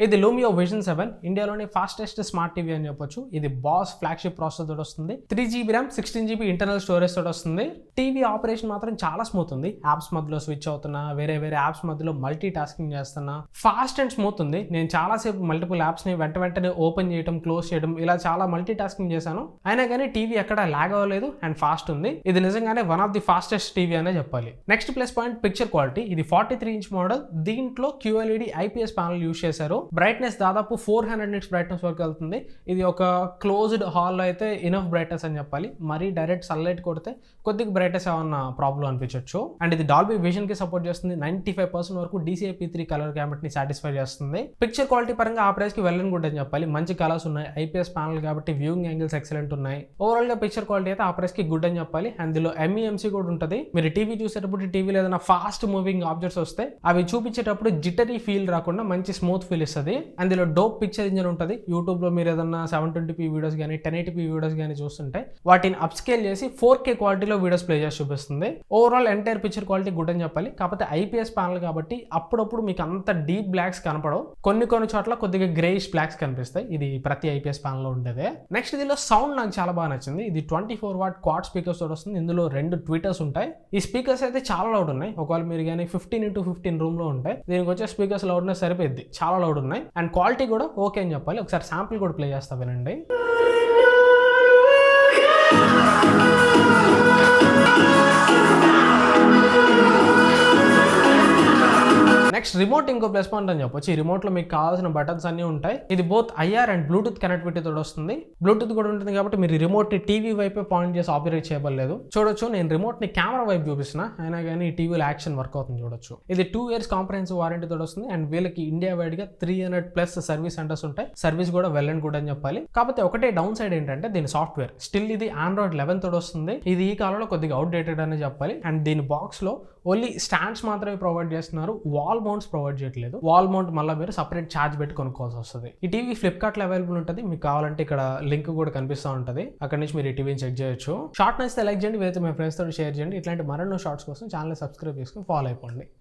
ఇది Lumière vision 7 ఇండియాలోని fastest smart TV అని చెప్పొచ్చు. ఇది బాస్ ఫ్లాగ్షిప్ ప్రాసెసర్ తోటి వస్తుంది. 3GB RAM 16GB internal storage తోటి వస్తుంది. టీవీ ఆపరేషన్ మాత్రం చాలా స్మూత్ ఉంది. యాప్స్ మధ్యలో స్విచ్ అవుతున్నా, వేరే యాప్స్ మధ్యలో మల్టీ టాస్కింగ్ చేస్తున్నా ఫాస్ట్ అండ్ స్మూత్ ఉంది. నేను చాలాసేపు మల్టిపుల్ యాప్స్ ని వెంటనే ఓపెన్ చేయడం, క్లోజ్ చేయడం ఇలా చాలా మల్టీ టాస్కింగ్ చేశాను. అయినా కానీ టీవీ ఎక్కడ లాగ్ అవ్వలేదు అండ్ ఫాస్ట్ ఉంది. ఇది నిజంగానే one of the fastest TV అనే చెప్పాలి. Next plus point picture quality. ఇది 43 ఇంచ్ మోడల్. దీంట్లో QLED IPS ప్యానల్ యూజ్ చేశారు. బ్రైట్నెస్ దాదాపు 400 నిట్స్ బ్రైట్నెస్ వరకు వెళ్తుంది. ఇది ఒక క్లోజ్డ్ హాల్లో అయితే ఇనఫ్ బ్రైట్నెస్ అని చెప్పాలి. మరీ డైరెక్ట్ సన్లైట్ కొడితే కొద్దిగా బ్రైట్నెస్ ఏమన్నా ప్రాబ్లం అనిపించవచ్చు. అండ్ ఇది డాల్బీ విజన్ కి సపోర్ట్ చేస్తుంది. 95% వరకు DCI-P3 కలర్ గ్యామెట్ ని సాటిస్ఫై చేస్తుంది. పిక్చర్ క్వాలిటీ పరంగా ఆ ప్రైస్ కి వెల్ అండ్ గుడ్ అని చెప్పాలి. మంచి కలర్స్ ఉన్నాయి. IPS ప్యానల్ కాబట్టి వ్యూయింగ్ యాంగిల్స్ ఎక్సలెంట్ ఉన్నాయి. ఓవరాల్ గా పిక్చర్ క్వాలిటీ అయితే ఆ ప్రైస్ కి గుడ్ అని చెప్పాలి. అండ్ ఇందులో MEMC కూడా ఉంటుంది. మీరు టీవీ చూసేటప్పుడు టీవీలో ఏదైనా ఫాస్ట్ మూవింగ్ ఆబ్జెక్ట్స్ వస్తే అవి చూపించేటప్పుడు జిటరీ ఫీల్ రాకుండా మంచి స్మూత్ ఫీల్ ఇస్తుంది. అందులో డోప్ పిక్చర్ ఇంజన్ ఉంటుంది. యూట్యూబ్ లో మీరు ఏదన్నా 720p వీడియోస్ కానీ 1080p వీడియోస్ కానీ చూస్తుంటే వాటిని అప్స్కేల్ చేసి 4K క్వాలిటీలో వీడియోస్ ప్లే చేసి చూపిస్తుంది. Overall entire picture quality good అని చెప్పాలి. కాకపోతే IPS ప్యానల్ కాబట్టి అప్పుడప్పుడు మీకు అంత డీప్ బ్లాక్స్ కనపడవు. కొన్ని చోట్ల కొద్దిగా గ్రేయిష్ బ్లాక్స్ కనిపిస్తాయి. ఇది ప్రతి IPS ప్యానల్ లో ఉండేదే. నెక్స్ట్ దీనిలో సౌండ్ నాకు చాలా బాగా నచ్చింది. ఇది 24 వాట్ క్వాడ్ స్పీకర్స్ తోటి వస్తుంది. ఇందులో 2 ట్వీటర్స్ ఉంటాయి. ఈ స్పీకర్స్ అయితే చాలా లౌడ్ ఉన్నాయి. ఒకవేళ మీరు కానీ 15x15 రూమ్ లో ఉంటాయి. దీనికి వచ్చే స్పీకర్స్ లౌడ్నెస్ సరిపోద్ది. చాలా లౌడ్ ఉన్నాయి అండ్ క్వాలిటీ కూడా ఓకే అని చెప్పాలి. ఒకసారి శాంపిల్ కూడా ప్లే చేస్తా వినండి. నెక్స్ట్ రిమోట్ ఇంకో ప్లస్ పాయింట్ అని చెప్పొచ్చు. ఈ రిమోట్ లో మీకు కావాల్సిన బటన్స్ అన్ని ఉంటాయి. ఇది both IR and Bluetooth connectivity తోటి వస్తుంది. బ్లూటూత్ కూడా ఉంటుంది కాబట్టి మీరు రిమోట్ ని టీవీ వైపే పాయింట్ చేసి ఆపరేట్ చేయబడలేదు. చూడొచ్చు నేను రిమోట్ ని కెమెరా వైపు చూపిస్తున్నా, అయినా కానీ టీవీలో యాక్షన్ వర్క్ అవుతుంది చూడొచ్చు. ఇది 2 years కాంప్రహెన్సివ్ వారంటీ తోటి వస్తుంది. అండ్ వీళ్ళకి ఇండియా వైడ్ గా 300+ సర్వీస్ సెంటర్స్ ఉంటాయి. సర్వీస్ కూడా వెల్ అండ్ గుడ్ అని చెప్పాలి. కాకపోతే ఒకటే డౌన్ సైడ్ ఏంటంటే దీని సాఫ్ట్వేర్ స్టిల్ ఇది Android 11 తోటి వస్తుంది. ఇది ఈ కాలంలో కొద్దిగా అవుట్ డేటెడ్ అని చెప్పాలి. అండ్ దీని బాక్స్ లో ఓన్లీ స్టాండ్స్ మాత్రమే ప్రొవైడ్ చేస్తున్నారు. వాల్ మౌంట్స్ ప్రొవైడ్ చేయట్లేదు. వాల్ మౌంట్ మళ్ళీ మీరు సపరేట్ ఛార్జ్ పెట్టి కొనుక్కోవాల్సి వస్తుంది. ఈ టీవీ ఫ్లిప్కార్ట్ లో అవైలబుల్ ఉంటుంది. మీకు కావాలంటే ఇక్కడ లింక్ కూడా కనిపిస్తూ ఉంటుంది. అక్కడ నుంచి మీరు ఈ టీవీని చెక్ చేయొచ్చు. షార్ట్ నచ్చితే లైక్ చేయండి. వేరే మీ ఫ్రెండ్స్ తో షేర్ చేయండి. ఇట్లాంటి మరెన్నో షార్ట్స్ కోసం ఛానల్ సబ్స్క్రైబ్ చేసుకుని ఫాలో అయిపోండి.